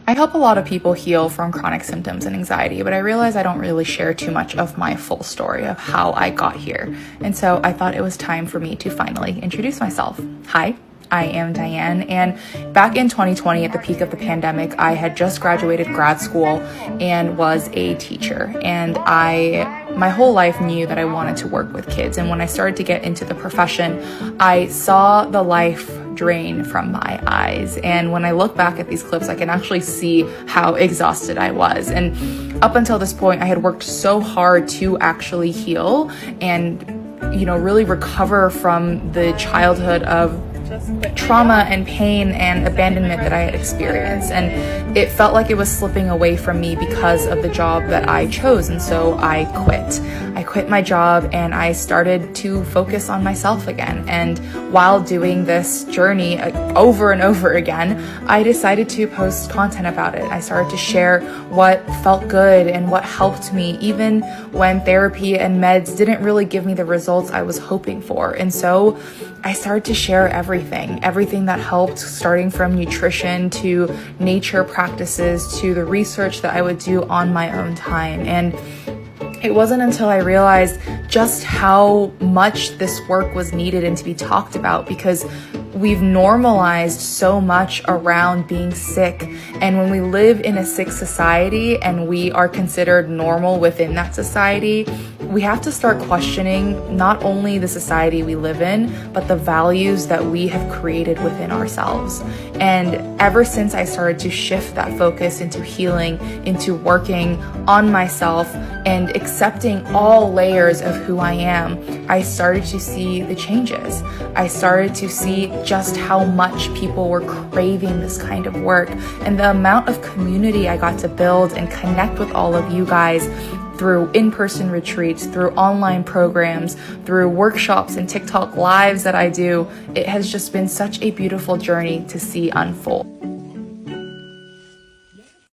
I help a lot of people heal from chronic symptoms and anxiety, but I realize I don't really share too much of my full story of how I got here. And so I thought it was time for me to finally introduce myself. Hi, I am Diane, and back in 2020, at the peak of the pandemic, I had just graduated grad school and was a teacher. And my whole life knew that I wanted to work with kids. And when I started to get into the profession, I saw the life drain from my eyes. And when I look back at these clips, I can actually see how exhausted I was. And up until this point, I had worked so hard to actually heal and, really recover from the childhood of trauma and pain and abandonment that I had experienced. And it felt like it was slipping away from me because of the job that I chose. And so I quit. I quit my job and I started to focus on myself again. And while doing this journey over and over again, I decided to post content about it. I started to share what felt good and what helped me, even when therapy and meds didn't really give me the results I was hoping for. And so I started to share everything that helped, starting from nutrition to nature practices to the research that I would do on my own time. And it wasn't until I realized just how much this work was needed and to be talked about, because we've normalized so much around being sick. And when we live in a sick society and we are considered normal within that society, we have to start questioning not only the society we live in, but the values that we have created within ourselves. And ever since I started to shift that focus into healing, into working on myself and accepting all layers of who I am, I started to see the changes. I started to see just how much people were craving this kind of work, and the amount of community I got to build and connect with all of you guys through in-person retreats, through online programs, through workshops and TikTok lives that I do. It has just been such a beautiful journey to see unfold.